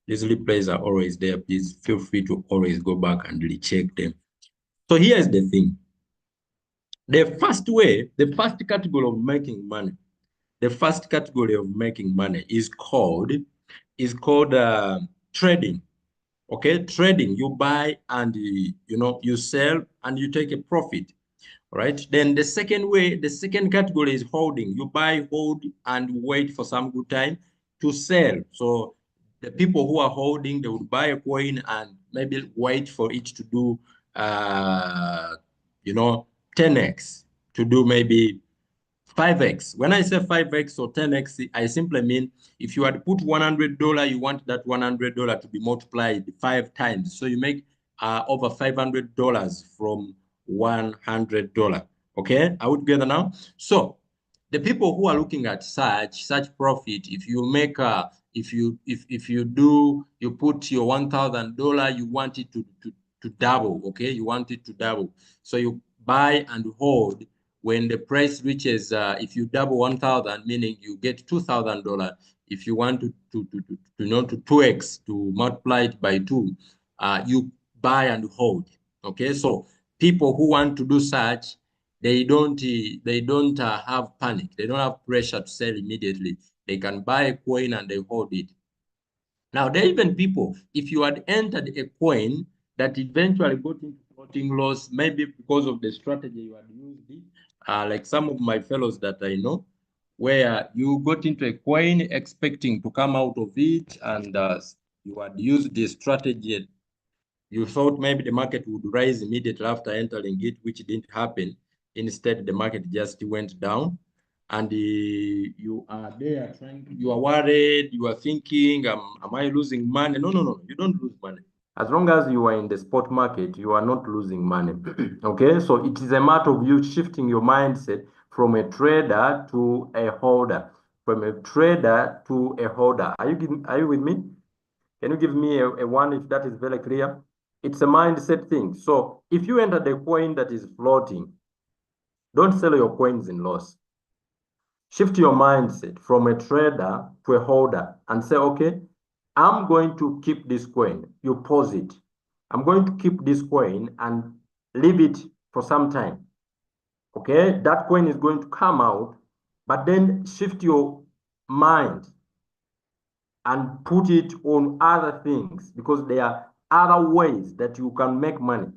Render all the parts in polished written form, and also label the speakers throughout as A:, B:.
A: These replays are always there. Please feel free to always go back and recheck them. So here's the thing. The first category of making money, the first category of making money is called trading. Okay, trading. You buy and you sell and you take a profit. All right. Then the second category is holding. You buy, hold, and wait for some good time to sell. So the people who are holding, they would buy a coin and maybe wait for it to do, uh, you know, 10x, to do maybe 5x. When I say 5x or 10x, I simply mean if you had put $100, you want that $100 to be multiplied 5 times. So you make over $500 from $100. Okay, are we together now? So the people who are looking at such profit, if you make if you do, you put your $1,000, you want it to double. Okay, you want it to double. So you buy and hold. When the price reaches, if you double 1,000, meaning you get $2,000. If you want to 2x, to multiply it by 2, you buy and hold. Okay, so people who want to do such, they don't have panic. They don't have pressure to sell immediately. They can buy a coin and they hold it. Now, there are even people, if you had entered a coin that eventually got into floating loss, maybe because of the strategy you had used it, like some of my fellows that I know, where you got into a coin expecting to come out of it, and you had used the strategy. You thought maybe the market would rise immediately after entering it, which didn't happen. Instead, the market just went down. And you are there you are worried, you are thinking, am I losing money? No, no, no, you don't lose money. As long as you are in the spot market, you are not losing money. Okay, so it is a matter of you shifting your mindset from a trader to a holder, from a trader to a holder. Are you with me? Can you give me a one if that is very clear? It's a mindset thing. So if you enter the coin that is floating, don't sell your coins in loss. Shift your mindset from a trader to a holder and say, okay, I'm going to keep this coin. You pause it. I'm going to keep this coin and leave it for some time. Okay, that coin is going to come out, but then shift your mind and put it on other things, because there are other ways that you can make money.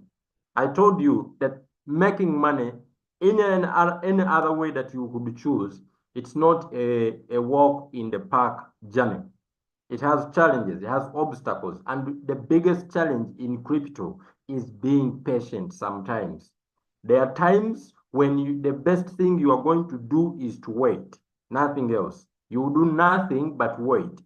A: I told you that making money in any other way that you could choose, it's not a walk in the park journey. It has challenges, it has obstacles. And the biggest challenge in crypto is being patient sometimes. There are times when the best thing you are going to do is to wait, nothing else. You do nothing but wait.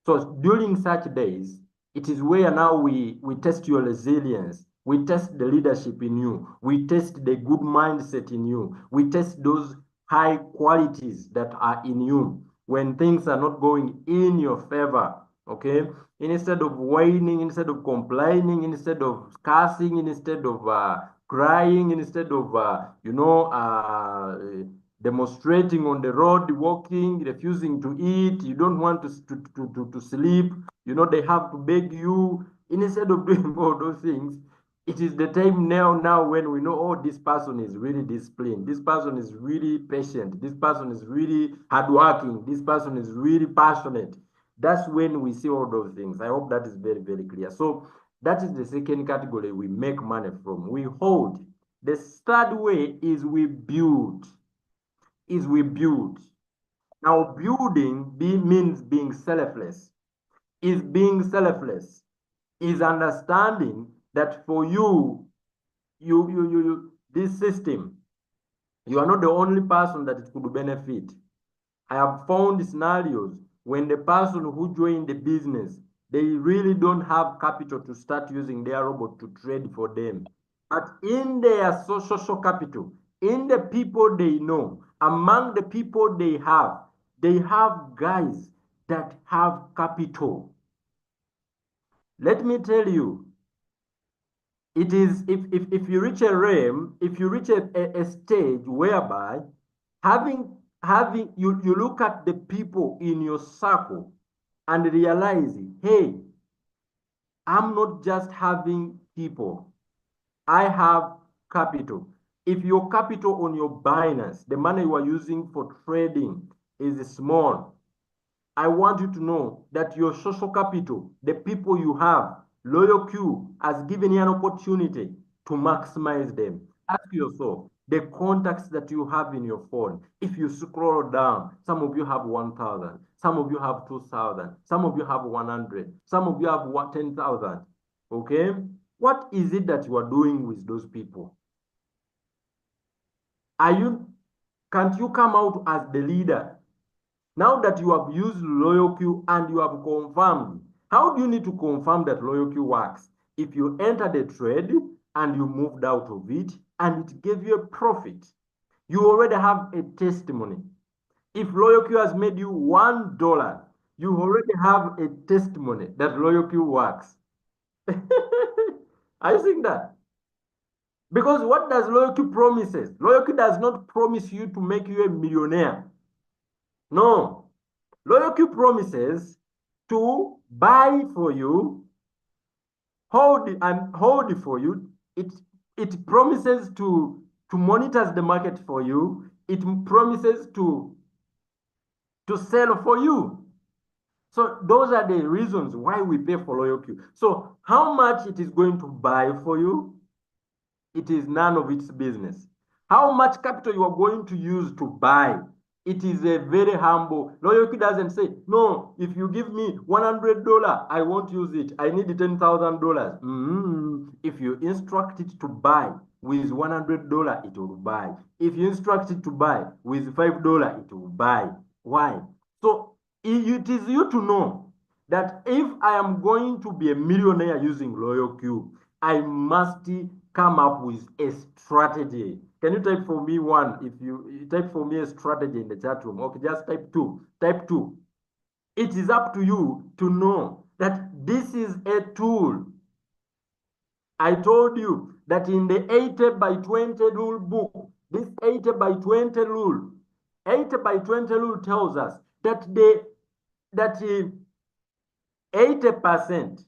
A: So during such days, it is where now we test your resilience. We test the leadership in you. We test the good mindset in you. We test those high qualities that are in you when things are not going in your favor. Okay? Instead of whining, instead of complaining, instead of cursing, instead of crying, instead of, demonstrating on the road, walking, refusing to eat, you don't want to sleep, they have to beg you. Instead of doing all those things, it is the time now when we know, oh, this person is really disciplined, this person is really patient, this person is really hardworking, this person is really passionate. That's when we see all those things. I hope that is very, very clear. So that is the second category we make money from. We hold. The third way is we build. Now, means being selfless. Is being selfless. Is understanding that for this system, you are not the only person that it could benefit. I have found scenarios when the person who joined the business, they really don't have capital to start using their robot to trade for them. But in their social capital, in the people they know, among the people they have guys that have capital. Let me tell you, it is if you reach a realm, if you reach a stage whereby having you look at the people in your circle and realize, hey, I'm not just having people. I have capital. If your capital on your Binance, the money you are using for trading, is small, I want you to know that your social capital, the people you have, Loyal Q has given you an opportunity to maximize them. Ask yourself, the contacts that you have in your phone, if you scroll down, some of you have 1,000, some of you have 2,000, some of you have 100, some of you have 10,000. Okay? What is it that you are doing with those people? Can't you come out as the leader? Now that you have used LoyalQ and you have confirmed, how do you need to confirm that LoyalQ works? If you enter the trade and you moved out of it and it gave you a profit, you already have a testimony. If LoyalQ has made you $1, you already have a testimony that LoyalQ works. Are you seeing that? Because what does LoyalQ promises? LoyalQ does not promise you to make you a millionaire. No. LoyalQ promises to buy for you, hold for you. It promises to monitor the market for you. It promises to sell for you. So those are the reasons why we pay for LoyalQ. So how much it is going to buy for you, it is none of its business. How much capital you are going to use to buy, it is a very humble. Loyalty doesn't say, no, if you give me $100, I won't use it. I need $10,000. If you instruct it to buy with $100, it will buy. If you instruct it to buy with $5, it will buy. Why? So it is you to know that if I am going to be a millionaire using LoyalQ, I must come up with a strategy. Can you type for me one? If you type for me a strategy in the chat room, okay, just type two. Type two. It is up to you to know that this is a tool. I told you that in the 80 by 20 rule book, this 80 by 20 rule, 80 by 20 rule tells us that 80%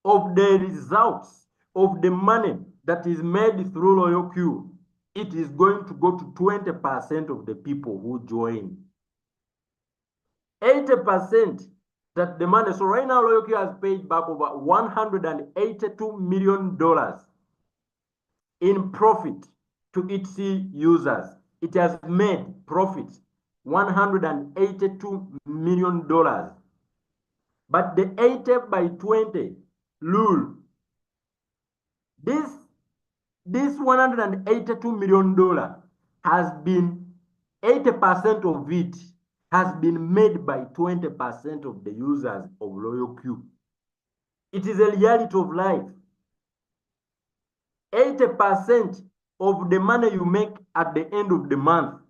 A: of the results of the money that is made through LoyalQ, it is going to go to 20% of the people who join. 80% that the money, so right now LoyalQ has paid back over $182 million in profit to its users. It has made profit $182 million. But the 80 by 20 rule, this $182 million has been 80% of it has been made by 20% of the users of LoyalQ. It is a reality of life. 80% of the money you make at the end of the month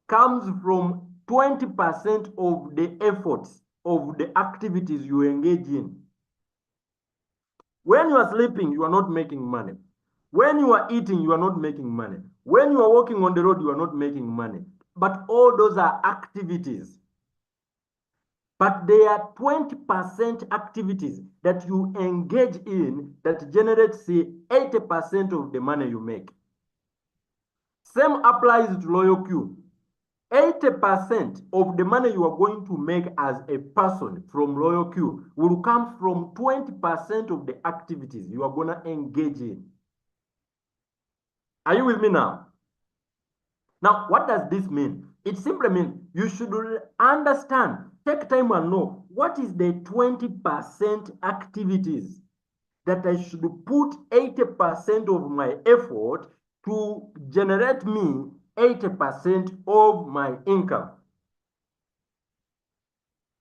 A: comes from 20% of the efforts of the activities you engage in. When you are sleeping, you are not making money. When you are eating, you are not making money. When you are walking on the road, you are not making money. But all those are activities. But there are 20% activities that you engage in that generates, say, 80% of the money you make. Same applies to LoyalQ. 80% of the money you are going to make as a person from LoyalQ will come from 20% of the activities you are going to engage in. Are you with me now? Now, what does this mean? It simply means you should understand, take time and know what is the 20% activities that I should put 80% of my effort to generate me 80% of my income.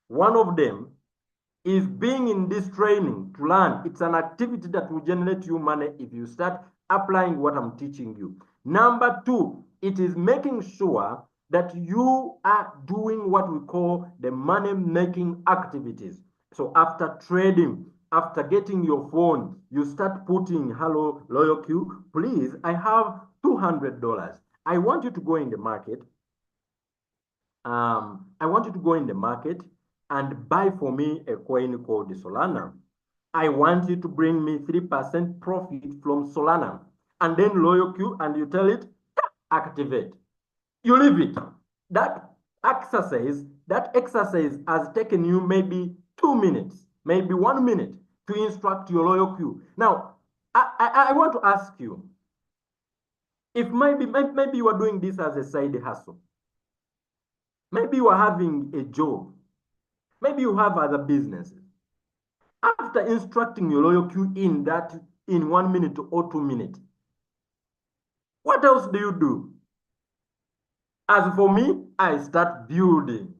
A: One of them is being in this training to learn. It's an activity that will generate you money if you start applying what I'm teaching you. Number two, it is making sure that you are doing what we call the money-making activities. So after trading, after getting your phone, you start putting, hello, LoyalQ, please, I have $200. I want you to go in the market. I want you to go in the market and buy for me a coin called Solana. I want you to bring me 3% profit from Solana. And then loyal queue, and you tell it, activate. You leave it. That exercise has taken you maybe 2 minutes, maybe 1 minute to instruct your loyal queue. Now, I want to ask you, if maybe you are doing this as a side hustle, maybe you are having a job, maybe you have other businesses. After instructing your loyal queue in 1 minute or 2 minutes, what else do you do? As for me, I start building.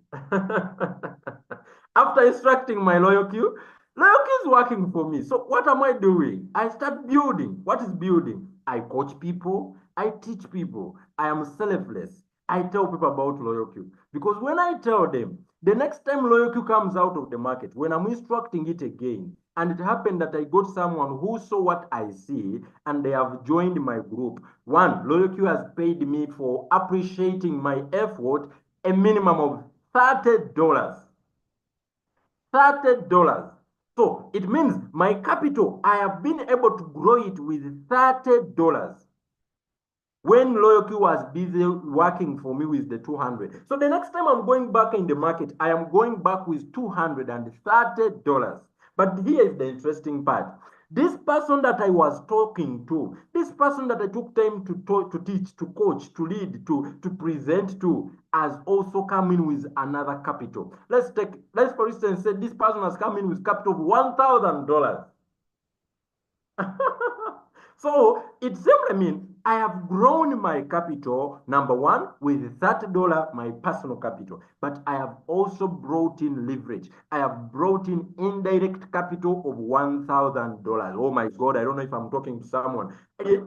A: After instructing my loyal queue is working for me. So what am I doing? I start building. What is building? I coach people. I teach people. I am selfless. I tell people about loyal queue. Because when I tell them, the next time loyal queue comes out of the market, when I'm instructing it again, and it happened that I got someone who saw what I see and they have joined my group. One, loyal queue has paid me for appreciating my effort a minimum of $30. $30. So it means my capital, I have been able to grow it with $30 when loyalty was busy working for me with the 200. So the next time I'm going back in the market, I am going back with $230. But here is the interesting part. This person that I was talking to, this person that I took time to teach, to coach, to lead, to present to, has also come in with another capital. Let's for instance say this person has come in with capital of $1,000. So it simply means I have grown my capital, number one, with $30, my personal capital, but I have also brought in leverage. I have brought in indirect capital of $1,000. Oh my God, I don't know if I'm talking to someone.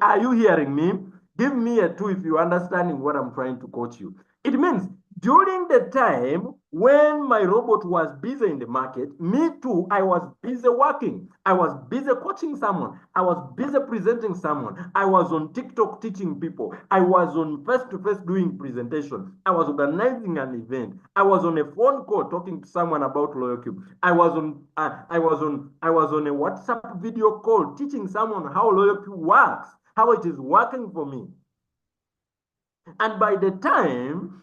A: Are you hearing me? Give me a two if you're understanding what I'm trying to coach you. It means during the time when my robot was busy in the market, me too, I was busy working. I was busy coaching someone. I was busy presenting someone. I was on TikTok teaching people. I was on face-to-face doing presentation. I was organizing an event. I was on a phone call talking to someone about loyalty. I was on a WhatsApp video call teaching someone how loyalty works, how it is working for me. And by the time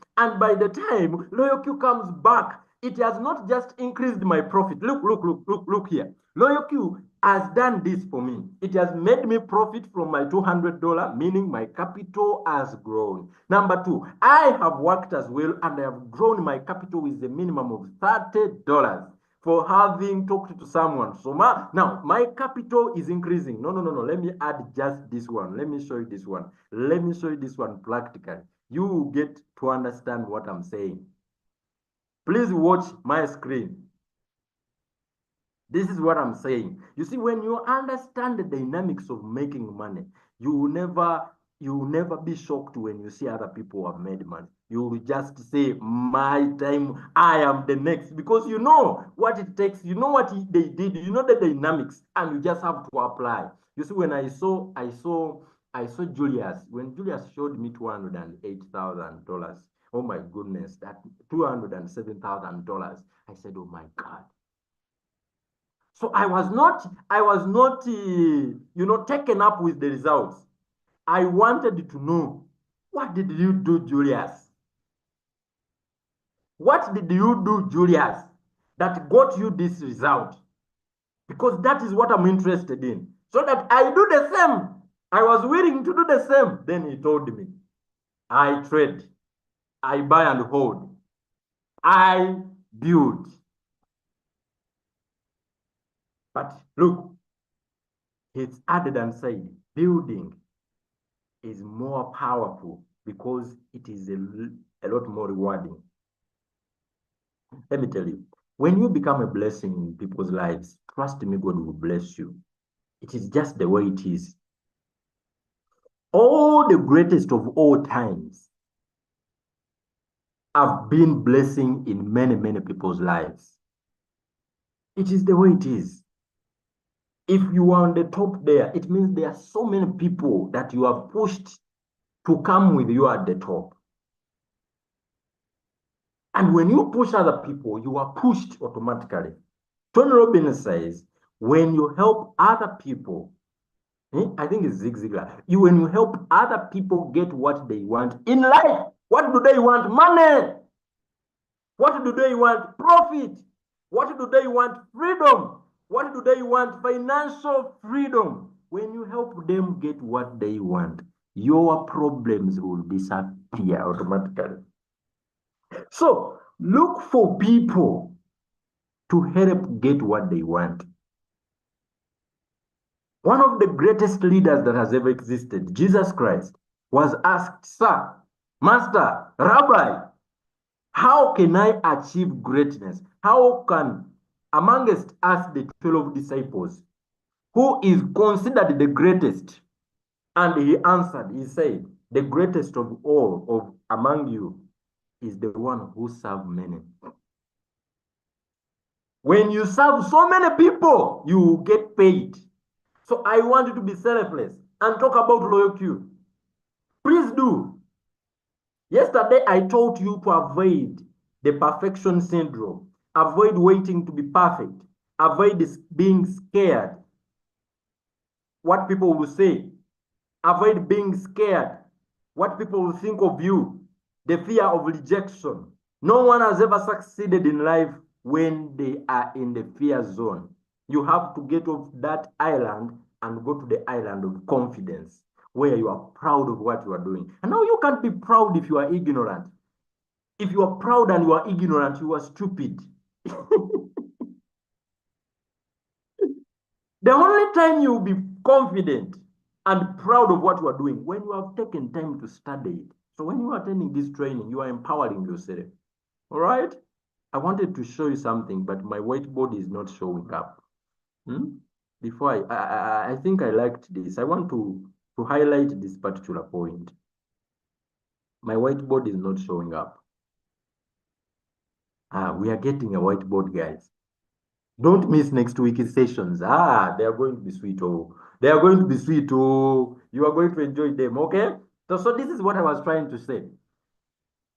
A: loyal Q comes back, it has not just increased my profit. Look here. Loyal Q has done this for me. It has made me profit from my $200, meaning my capital has grown. Number two, I have worked as well and I have grown my capital with a minimum of $30 for having talked to someone. So now my capital is increasing. No. Let me add just this one. Let me show you this one. Let me show you this one practically. You will get to understand what I'm saying. Please watch my screen. This is what I'm saying. You see, when you understand the dynamics of making money, you will never be shocked when you see other people have made money. You will just say, my time, I am the next, because you know what it takes, you know what they did, you know the dynamics, and you just have to apply. You see, when I saw Julius, when Julius showed me $208,000, oh my goodness, that $207,000, I said, oh my God. So I was not, taken up with the results. I wanted to know, what did you do, Julius? What did you do, Julius, that got you this result? Because that is what I'm interested in. So that I do the same. I was willing to do the same. Then he told me, I trade, I buy and hold, I build. But look, it's added and said, building is more powerful because it is a lot more rewarding. Let me tell you, when you become a blessing in people's lives, trust me, God will bless you. It is just the way it is. All the greatest of all times have been blessing in many, many people's lives. It is the way it is. If you are on the top there, it means there are so many people that you have pushed to come with you at the top. And when you push other people, you are pushed automatically. Tony Robbins says, when you help other people, I think it's Zig Ziglar, when you help other people get what they want in life, what do they want? Money. What do they want? Profit. What do they want? Freedom. What do they want? Financial freedom. When you help them get what they want, your problems will disappear automatically. So look for people to help get what they want. One of the greatest leaders that has ever existed, Jesus Christ, was asked, Sir, Master, Rabbi, how can I achieve greatness? How can, amongst us, the 12 disciples, who is considered the greatest? And he answered, he said, the greatest of all of among you is the one who serves many. When you serve so many people, you get paid. So I want you to be selfless and talk about loyalty. Please do. Yesterday, I taught you to avoid the perfection syndrome. Avoid waiting to be perfect. Avoid being scared. What people will say. Avoid being scared. What people will think of you. The fear of rejection. No one has ever succeeded in life when they are in the fear zone. You have to get off that island and go to the island of confidence, where you are proud of what you are doing. And now you can't be proud if you are ignorant. If you are proud and you are ignorant, you are stupid. The only time you will be confident and proud of what you are doing when you have taken time to study it. So when you are attending this training, you are empowering yourself. All right? I wanted to show you something, but my whiteboard is not showing up. Before I think I liked this. I want to highlight this particular point. My whiteboard is not showing up. We are getting a whiteboard, guys. Don't miss next week's sessions. They are going to be sweet. Oh, they are going to be sweet. Oh, you are going to enjoy them. Okay. So this is what I was trying to say.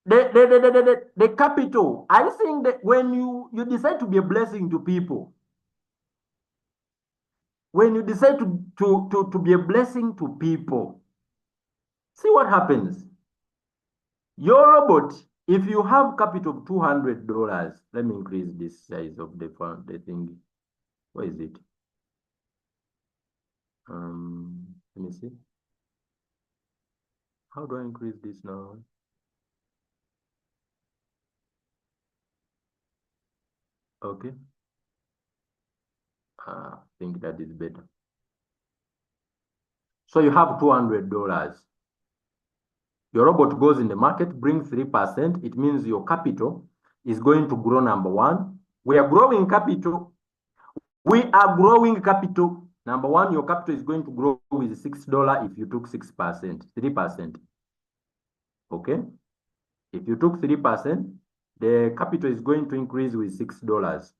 A: The capital. I think that when you decide to be a blessing to people, when you decide to be a blessing to people, see what happens. Your robot, if you have capital of $200, let me increase this size of the thing. Where is it? Let me see. How do I increase this now? Okay. I think that is better. So you have $200. Your robot goes in the market, brings 3%. It means your capital is going to grow, number one. We are growing capital. We are growing capital. Number one, your capital is going to grow with $6 if you took 6%, 3%. Okay? If you took 3%, the capital is going to increase with $6.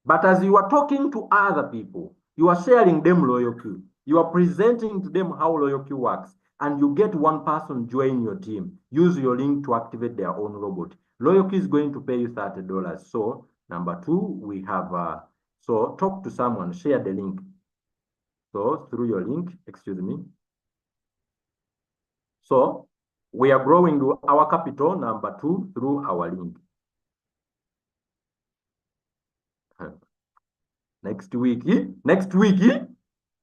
A: But as you are talking to other people, you are sharing them loyalty. You are presenting to them how loyalty works. And you get one person join your team. Use your link to activate their own robot. Loyalty is going to pay you $30. So number two, we have, so talk to someone, share the link. So through your link, excuse me. So we are growing our capital, number two, through our link. Next week.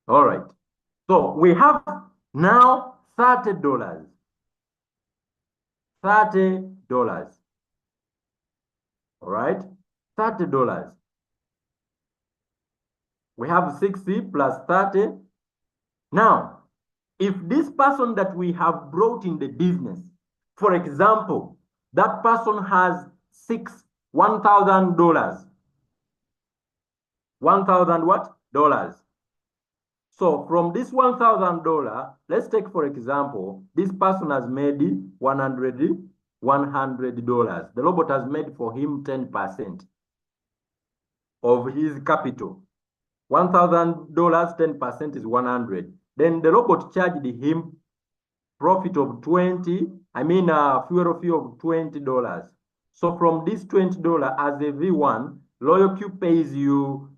A: All right. So we have now $30. $30. All right. $30. We have 60 plus 30. Now, if this person that we have brought in the business, for example, that person has $1,000. $1,000 what? Dollars. So from this $1,000, let's take, for example, this person has made $100. The robot has made for him 10% of his capital. $1,000, 10% is 100. Then the robot charged him profit of fuel fee of $20. So from this $20 as a V1, LoyalQ pays you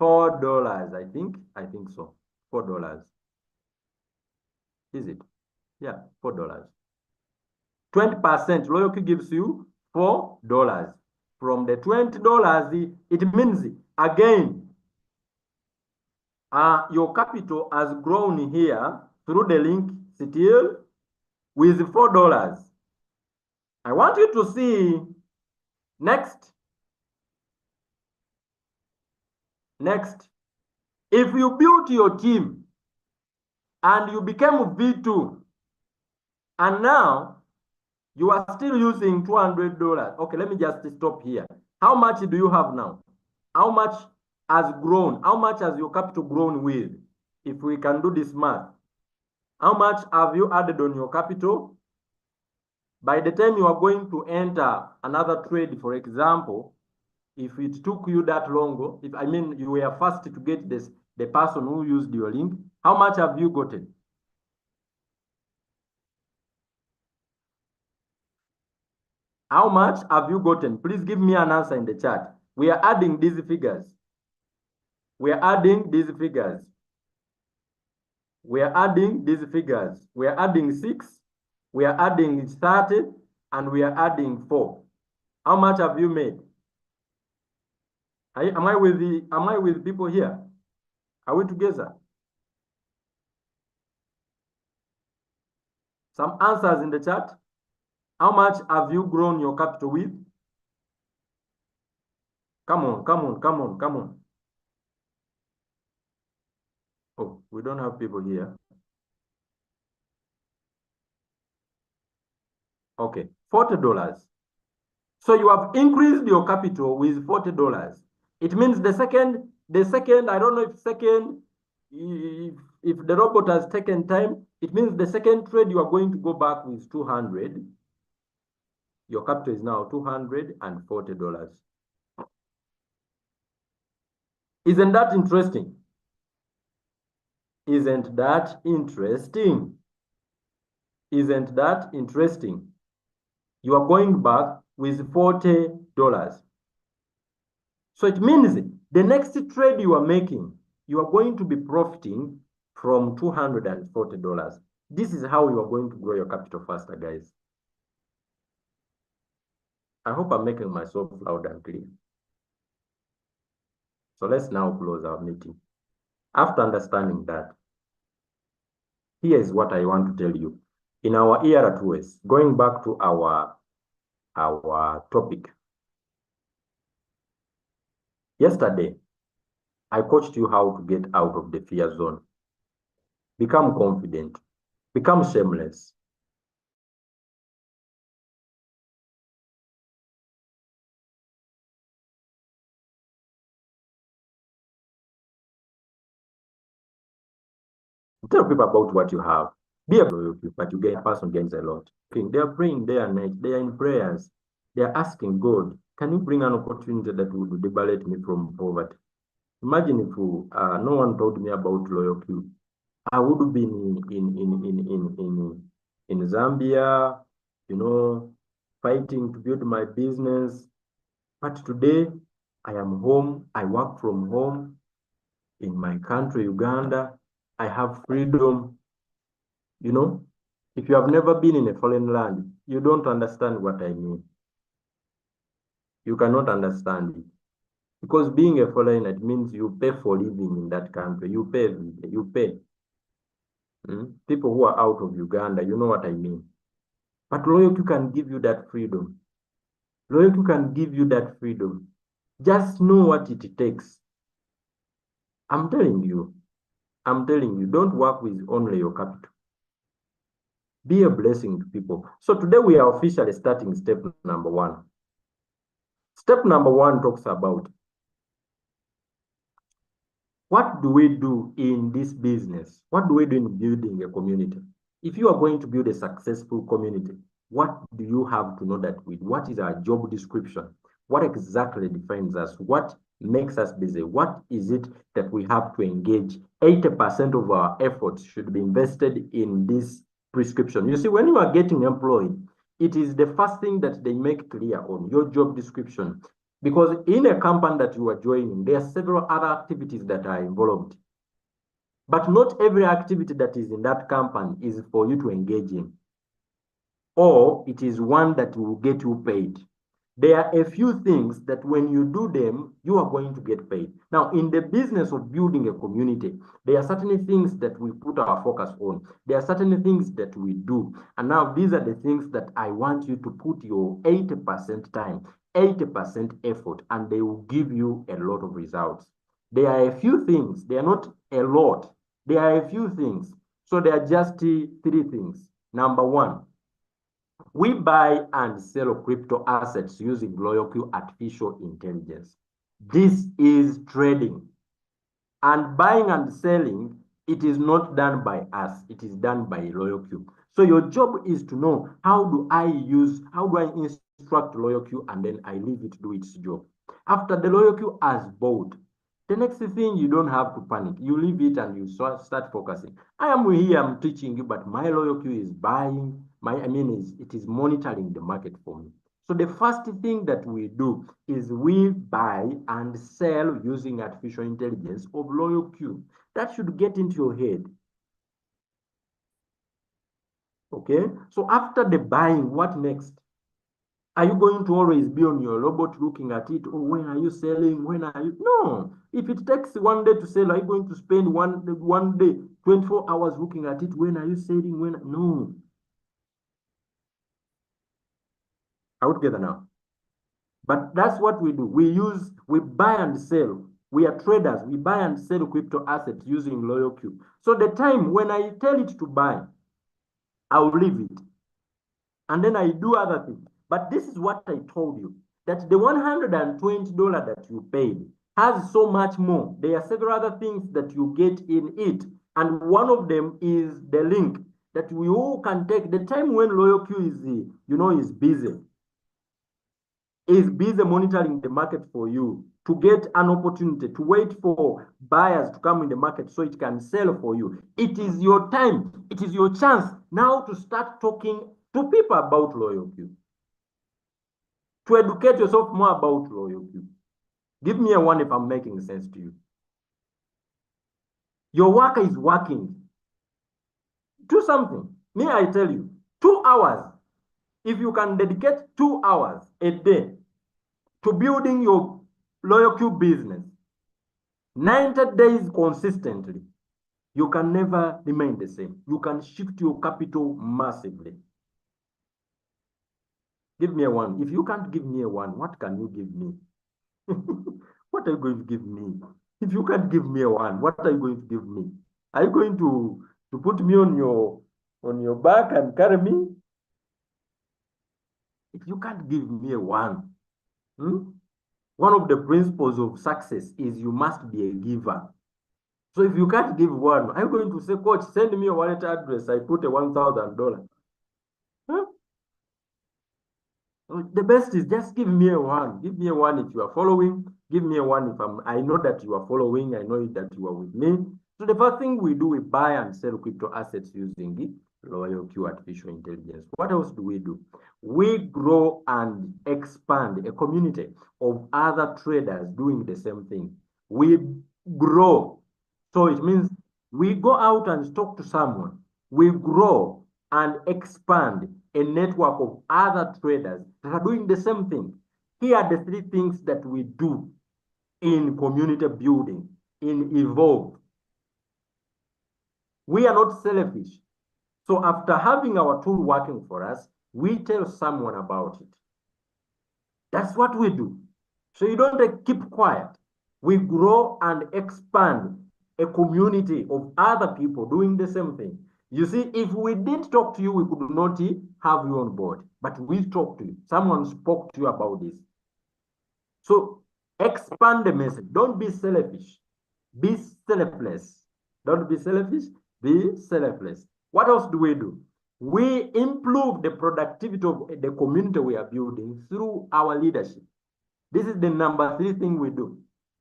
A: $4, I think. I think so. $4. Is it? Yeah, $4. 20%, LoyalQ gives you $4. From the $20, it means, again, your capital has grown here through the link still with $4. I want you to see next. Next, if you built your team and you became V2, and now you are still using $200. Okay, let me just stop here. How much do you have now? How much has grown? How much has your capital grown with? If we can do this math, how much have you added on your capital? By the time you are going to enter another trade, for example, if it took you that long, if I mean you were fast to get this, the person who used your link, how much have you gotten? How much have you gotten? Please give me an answer in the chat. We are adding these figures. We are adding these figures. We are adding these figures. We are adding 6. We are adding 30. And we are adding 4. How much have you made? Am I with people here? Are we together? Some answers in the chat. How much have you grown your capital with? Come on, come on, come on, come on. Oh, we don't have people here. Okay, $40. So you have increased your capital with $40. It means the second, I don't know if second, if the robot has taken time, it means the second trade you are going to go back with 200. Your capital is now $240. Isn't that interesting? Isn't that interesting? Isn't that interesting? You are going back with $40. So it means the next trade you are making, you are going to be profiting from $240. This is how you are going to grow your capital faster, guys. I hope I'm making myself loud and clear. So let's now close our meeting. After understanding that, here is what I want to tell you. In our ER2S, going back to our topic. Yesterday, I coached you how to get out of the fear zone. Become confident. Become shameless. Tell people about what you have. Be a loyalty, but you get a person gains a lot. They are praying day and night. They are in prayers. They are asking God, can you bring an opportunity that would liberate me from poverty? Imagine if no one told me about loyalty. I would have been in Zambia, you know, fighting to build my business. But today, I am home. I work from home in my country, Uganda. I have freedom. You know, if you have never been in a foreign land, you don't understand what I mean. You cannot understand it. Because being a foreigner, it means you pay for living in that country. You pay. People who are out of Uganda, you know what I mean. But loyalty can give you that freedom. Loyalty can give you that freedom. Just know what it takes. I'm telling you, don't work with only your capital. Be a blessing to people. So today we are officially starting step number 1. Step number 1 talks about what do we do in this business? What do we do in building a community? If you are going to build a successful community, what do you have to know that with? What is our job description? What exactly defines us? What makes us busy? What is it that we have to engage? 80% of our efforts should be invested in this prescription. You see, when you are getting employed, it is the first thing that they make clear on your job description. Because in a company that you are joining, there are several other activities that are involved. But not every activity that is in that company is for you to engage in, or it is one that will get you paid. There are a few things that when you do them, you are going to get paid. Now, in the business of building a community, there are certain things that we put our focus on. There are certain things that we do. And now these are the things that I want you to put your 80% time, 80% effort, and they will give you a lot of results. There are a few things. They are not a lot. There are a few things. So there are just three things. Number one, we buy and sell crypto assets using loyalty artificial intelligence. This is trading. And buying and selling, it is not done by us. It is done by loyalty. So your job is to know how do I instruct loyalty, and then I leave it to do its job. After the loyalty has bought, the next thing, you don't have to panic. You leave it and you start focusing. I am here, I'm teaching you, but my loyalty is buying. It is monitoring the market for me. So the first thing that we do is we buy and sell using artificial intelligence of loyalty. That should get into your head. Okay? So after the buying, what next? Are you going to always be on your robot looking at it? Oh, when are you selling? When are you? No. If it takes one day to sell, are you going to spend one day, 24 hours looking at it? When are you selling? When? No. Are we together now? But that's what we do. We buy and sell. We are traders. We buy and sell crypto assets using loyalty. So the time when I tell it to buy, I'll leave it. And then I do other things. But this is what I told you, that the $120 that you paid has so much more. There are several other things that you get in it. And one of them is the link that we all can take. The time when loyalty is busy, monitoring the market for you to get an opportunity, to wait for buyers to come in the market so it can sell for you. It is your time. It is your chance now to start talking to people about loyalty, to educate yourself more about loyalty. Give me a one if I'm making sense to you. Your worker is working. Do something. Me, I tell you, 2 hours. If you can dedicate 2 hours a day to building your loyalty business, 90 days consistently, you can never remain the same. You can shift your capital massively. Give me a one. If you can't give me a one, what can you give me? What are you going to give me? If you can't give me a one, what are you going to give me? Are you going to put me on your back and carry me? If you can't give me a one, one of the principles of success is you must be a giver. So if you can't give one, I'm going to say, Coach, send me a wallet address. I put a $1,000. Huh? The best is just give me a one. Give me a one if you are following. Give me a one if I know that you are following. I know that you are with me. So the first thing we do, we buy and sell crypto assets using the loyalty artificial intelligence. What else do? We grow and expand a community of other traders doing the same thing. We grow. So it means we go out and talk to someone. We grow and expand a network of other traders that are doing the same thing. Here are the 3 things that we do in community building, in Evolve. We are not selfish. So after having our tool working for us, we tell someone about it. That's what we do. So you don't keep quiet. We grow and expand a community of other people doing the same thing. You see, if we didn't talk to you, we could not have you on board. But we talked to you. Someone spoke to you about this. So expand the message. Don't be selfish. Be selfless. Don't be selfish. Be selfless. What else do? We improve the productivity of the community we are building through our leadership. This is the number 3 thing we do.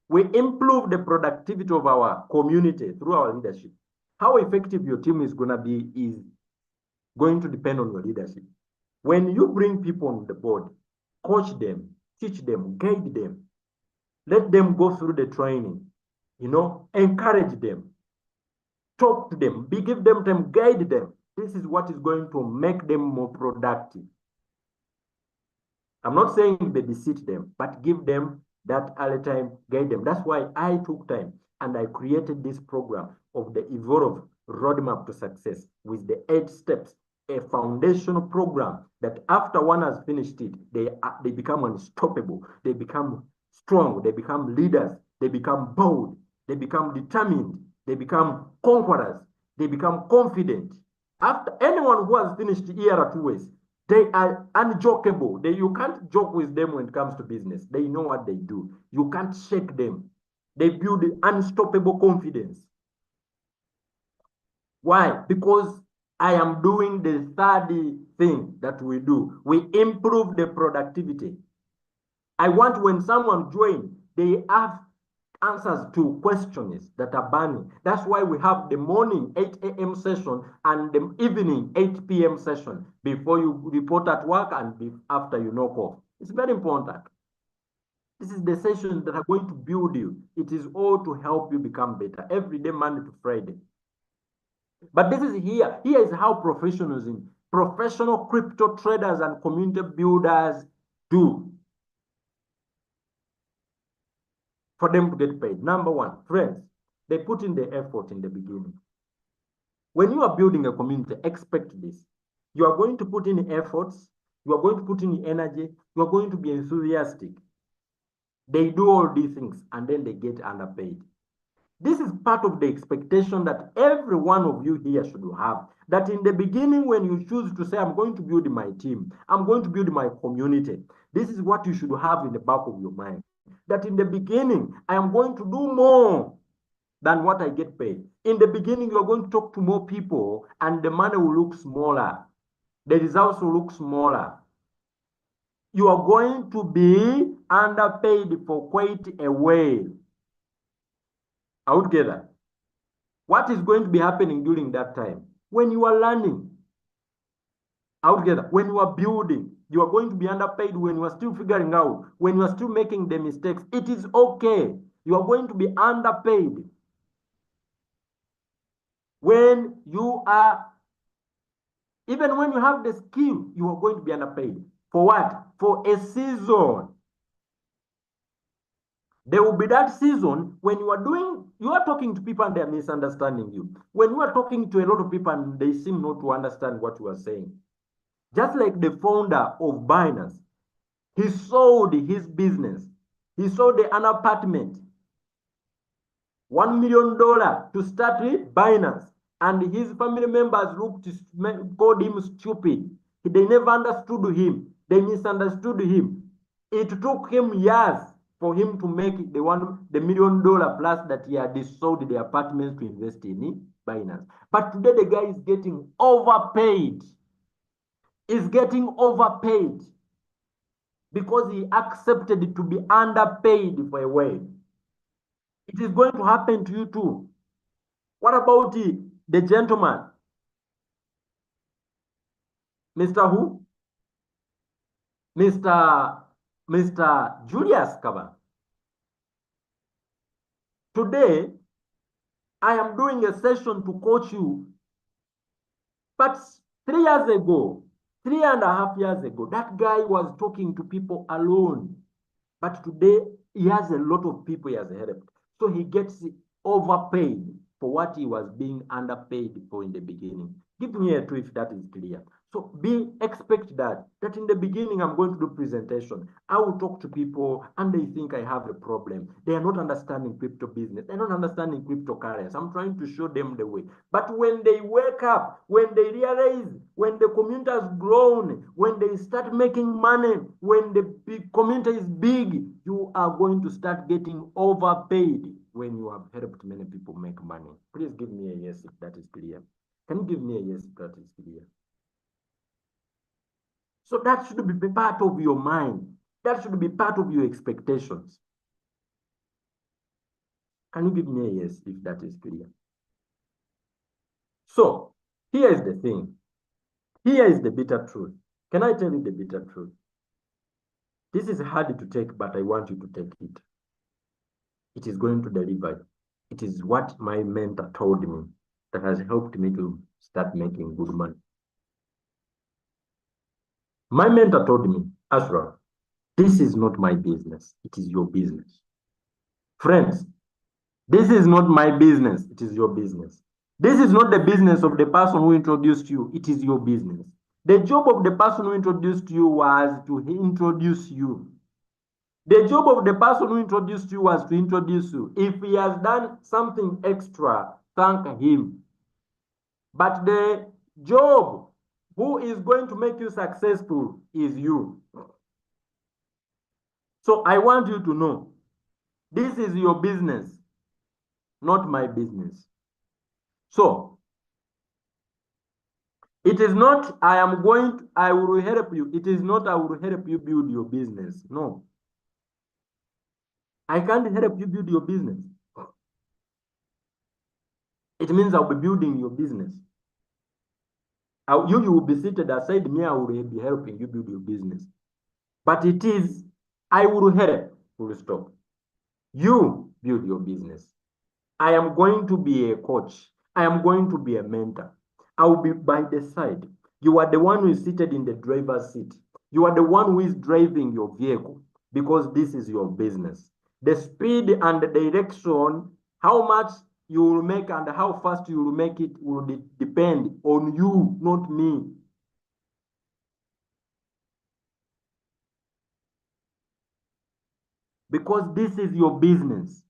A: We improve the productivity of our community through our leadership. How effective your team is going to be is going to depend on your leadership. When you bring people on the board, coach them, teach them, guide them, let them go through the training, encourage them, talk to them, give them time, guide them. This is what is going to make them more productive. I'm not saying babysit them, but give them that early time, guide them. That's why I took time and I created this program of the Evolve Roadmap to Success with the 8 steps, a foundational program that after one has finished it, they become unstoppable, they become strong, they become leaders, they become bold, they become determined, they become conquerors, they become confident. After anyone who has finished ERA 2 ways, they are unjokeable. You can't joke with them when it comes to business. They know what they do. You can't shake them. They build unstoppable confidence. Why? Because I am doing the third thing that we do. We improve the productivity. I want when someone joins, they have answers to questions that are burning. That's why we have the morning 8 a.m. session and the evening 8 p.m. session before you report at work and after you knock off. It's very important. This is the sessions that are going to build you. It is all to help you become better every day, Monday to Friday. But this is here. Here is how professional crypto traders and community builders do for them to get paid. Number one, friends, they put in the effort in the beginning. When you are building a community, expect this. You are going to put in efforts, you are going to put in energy, you are going to be enthusiastic. They do all these things and then they get underpaid. This is part of the expectation that every one of you here should have. That in the beginning, when you choose to say, I'm going to build my team, I'm going to build my community, this is what you should have in the back of your mind. That in the beginning, I am going to do more than what I get paid. In the beginning, you're going to talk to more people and the money will look smaller. The results will look smaller. You are going to be underpaid for quite a while. Altogether, what is going to be happening during that time? When you are learning, altogether, when you are building, you are going to be underpaid when you are still figuring out, when you are still making the mistakes. It is okay. You are going to be underpaid. When you are, even when you have the skill, you are going to be underpaid. For what? For a season. There will be that season when you are talking to people and they are misunderstanding you. When you are talking to a lot of people and they seem not to understand what you are saying. Just like the founder of Binance, he sold his business. He sold an apartment, $1 million to start with Binance. And his family members called him stupid. They never understood him. They misunderstood him. It took him years for him to make the $1 million plus that he had sold the apartments to invest in Binance. But today the guy is getting overpaid. Is getting overpaid because he accepted to be underpaid for a while. It is going to happen to you too. What about the gentleman? Mr. who? Mr. Julius Kaba. Today, I am doing a session to coach you. But 3 years ago, 3.5 years ago, that guy was talking to people alone. But today, he has a lot of people he has helped. So he gets overpaid for what he was being underpaid for in the beginning. Give me a tweet if that is clear. So expect that in the beginning I'm going to do presentation. I will talk to people and they think I have a problem. They are not understanding crypto business. They're not understanding cryptocurrency. I'm trying to show them the way. But when they wake up, when they realize, when the community has grown, when they start making money, when the community is big, you are going to start getting overpaid when you have helped many people make money. Please give me a yes if that is clear. Can you give me a yes if that is clear? So that should be part of your mind. That should be part of your expectations. Can you give me a yes if that is clear? So here is the thing. Here is the bitter truth. Can I tell you the bitter truth? This is hard to take, but I want you to take it. It is going to deliver. It is what my mentor told me that has helped me to start making good money. My mentor told me, Ashraf, this is not my business. It is your business. Friends, this is not my business. It is your business. This is not the business of the person who introduced you. It is your business. The job of the person who introduced you was to introduce you. The job of the person who introduced you was to introduce you. If he has done something extra, thank him. But the job who is going to make you successful is you. So I want you to know, this is your business, not my business. So it is not, I will help you. It is not, I will help you build your business. No. I can't help you build your business. It means I'll be building your business. You will be seated aside me, I will be helping you build your business. But it is, I will help, full stop. You build your business. I am going to be a coach. I am going to be a mentor. I will be by the side. You are the one who is seated in the driver's seat. You are the one who is driving your vehicle because this is your business. The speed and the direction, how much you will make and how fast you will make it will depend on you, not me. Because this is your business.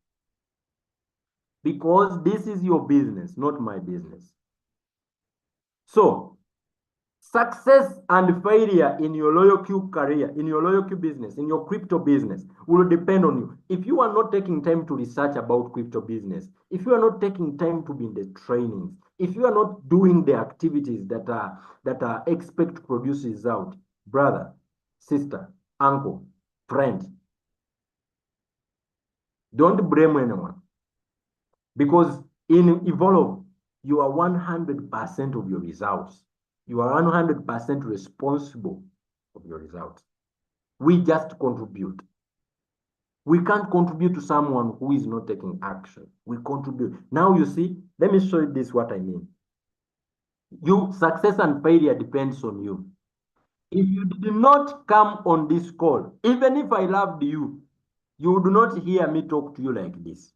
A: Because this is your business, not my business. So, success and failure in your loyalty career, in your loyalty business, in your crypto business will depend on you. If you are not taking time to research about crypto business, if you are not taking time to be in the trainings, if you are not doing the activities that are expect to produce result, brother, sister, uncle, friend, don't blame anyone. Because in Evolve, you are 100% of your results. You are 100% responsible of your results. We just contribute. We can't contribute to someone who is not taking action. We contribute. Now you see, let me show you this, what I mean. Success and failure depends on you. If you did not come on this call, even if I loved you, you would not hear me talk to you like this.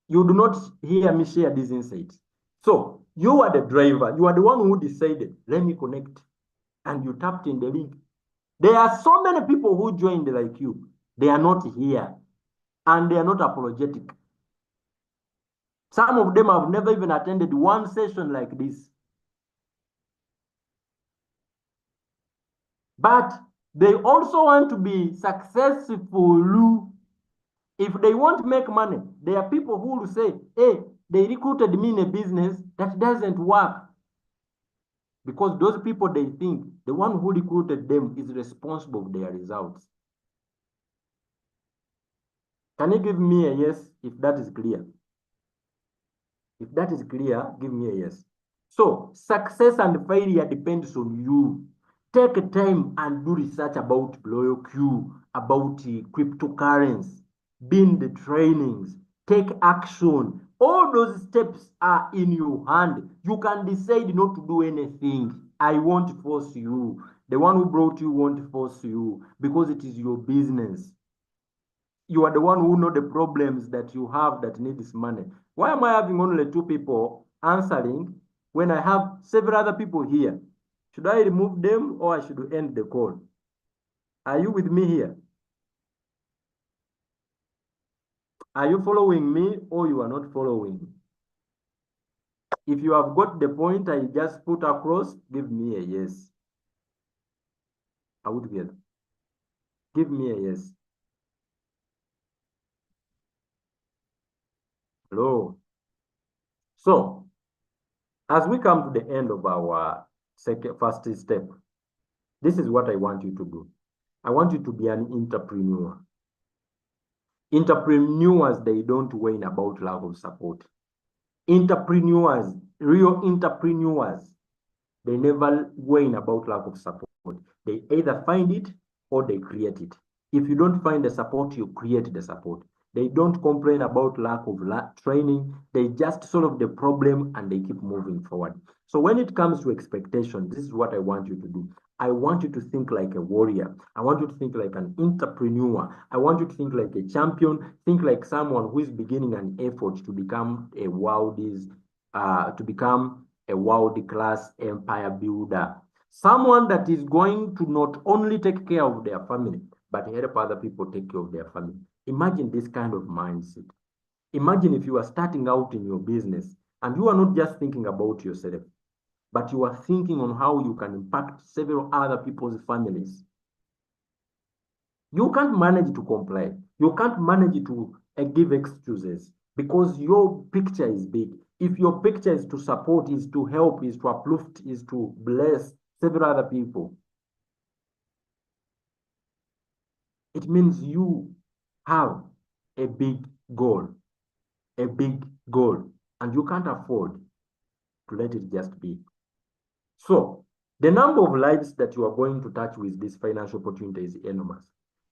A: You do not hear me share these insights. So you are the driver. You are the one who decided, let me connect. And you tapped in the link. There are so many people who joined like you. They are not here. And they are not apologetic. Some of them have never even attended one session like this. But they also want to be successful. If they want to make money, there are people who will say, hey, they recruited me in a business that doesn't work. Because those people, they think the one who recruited them is responsible for their results. Can you give me a yes if that is clear? If that is clear, give me a yes. So, success and failure depends on you. Take time and do research about loyalty, about cryptocurrency, be in the trainings, take action. All those steps are in your hand. You can decide not to do anything. I won't force you. The one who brought you won't force you because it is your business. You are the one who know the problems that you have that need this money. Why am I having only 2 people answering when I have several other people here? Should I remove them or I should end the call? Are you with me here? Are you following me or you are not following me? If you have got the point I just put across, give me a yes. Are we together? Give me a yes. Hello. So, as we come to the end of our first step, this is what I want you to do. I want you to be an entrepreneur. Entrepreneurs, they don't whine about lack of support. Entrepreneurs, real entrepreneurs, they never whine about lack of support. They either find it or they create it. If you don't find the support, you create the support. They don't complain about lack of training. They just solve the problem and they keep moving forward. So when it comes to expectation, this is what I want you to do. I want you to think like a warrior. I want you to think like an entrepreneur. I want you to think like a champion. Think like someone who is beginning an effort to become a world-class empire builder. Someone that is going to not only take care of their family, but help other people take care of their family. Imagine this kind of mindset. Imagine if you are starting out in your business and you are not just thinking about yourself, but you are thinking on how you can impact several other people's families. You can't manage to complain. You can't manage to give excuses because your picture is big. If your picture is to support, is to help, is to uplift, is to bless several other people, it means you have a big goal, and you can't afford to let it just be. So the number of lives that you are going to touch with this financial opportunity is enormous.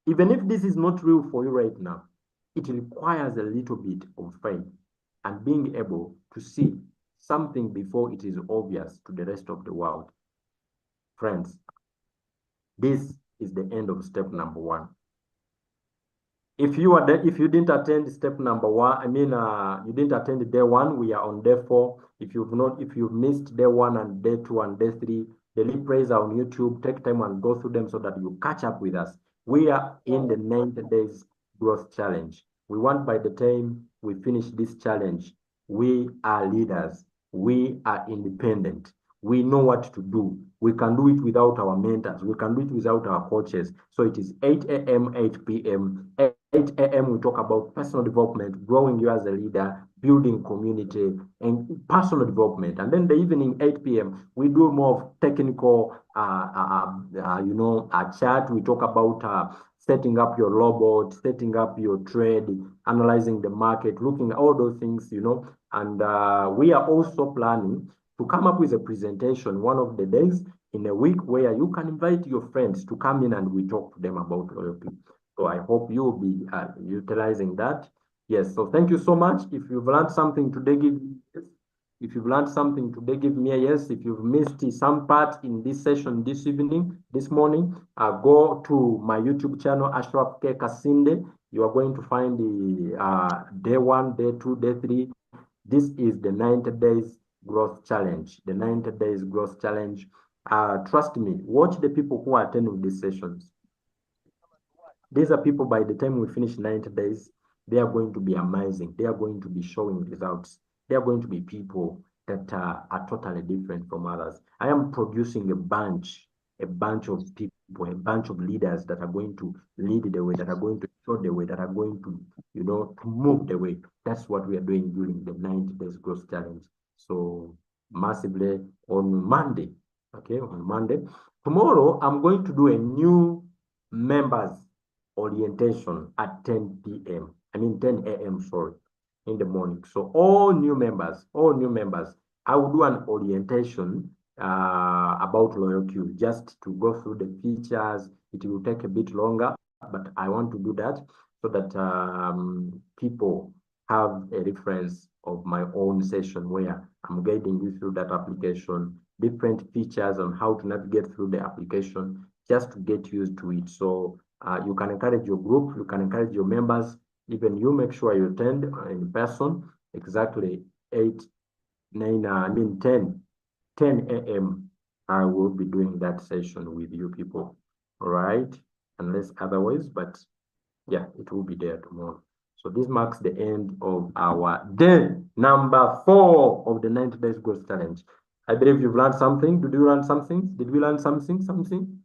A: Even if this is not real for you right now, it requires a little bit of faith and being able to see something before it is obvious to the rest of the world. Friends, this is the end of step number 1. If you didn't attend step number 1, you didn't attend day 1, we are on day 4. If you've missed day 1 and day 2 and day 3, the replays are on YouTube. Take time and go through them so that you catch up with us. We are in the 90 days growth challenge. We want by the time we finish this challenge, we are leaders. We are independent. We know what to do. We can do it without our mentors. We can do it without our coaches. So it is 8 a.m., 8 p.m. 8 a.m. we talk about personal development, growing you as a leader, building community, and personal development. And then the evening, 8 p.m., we do more of technical, chat. We talk about setting up your robot, setting up your trade, analyzing the market, looking at all those things, And we are also planning to come up with a presentation one of the days in a week where you can invite your friends to come in and we talk to them about loyalty. So I hope you will be utilizing that. Yes, so thank you so much. If you've learned something today, give me a yes. If you've learned something today, give me a yes. If you've missed some part in this session this morning, go to my YouTube channel, Ashraf K. Kasinde. You are going to find the day 1, day 2, day 3. This is the 90 days growth challenge. The 90 days growth challenge. Trust me, watch the people who are attending these sessions. These are people, by the time we finish 90 days, they are going to be amazing. They are going to be showing results. They are going to be people that are totally different from others. I am producing a bunch of people, a bunch of leaders that are going to lead the way, that are going to show the way, that are going to, to move the way. That's what we are doing during the 90 days growth challenge. So massively on Monday, okay, on Monday. Tomorrow, I'm going to do a new members orientation at 10 p.m. 10 a.m. sorry, in the morning. So all new members, I will do an orientation about loyalty, just to go through the features. It will take a bit longer, but I want to do that so that people have a reference of my own session where I'm guiding you through that application, different features on how to navigate through the application, just to get used to it. So you can encourage your group, you can encourage your members, even you make sure you attend in person, exactly 10 a.m. I will be doing that session with you people, all right? Unless otherwise, but yeah, it will be there tomorrow. So this marks the end of our day number 4 of the 90 days growth challenge. I believe you've learned something. Did you learn something? Did we learn something? Something.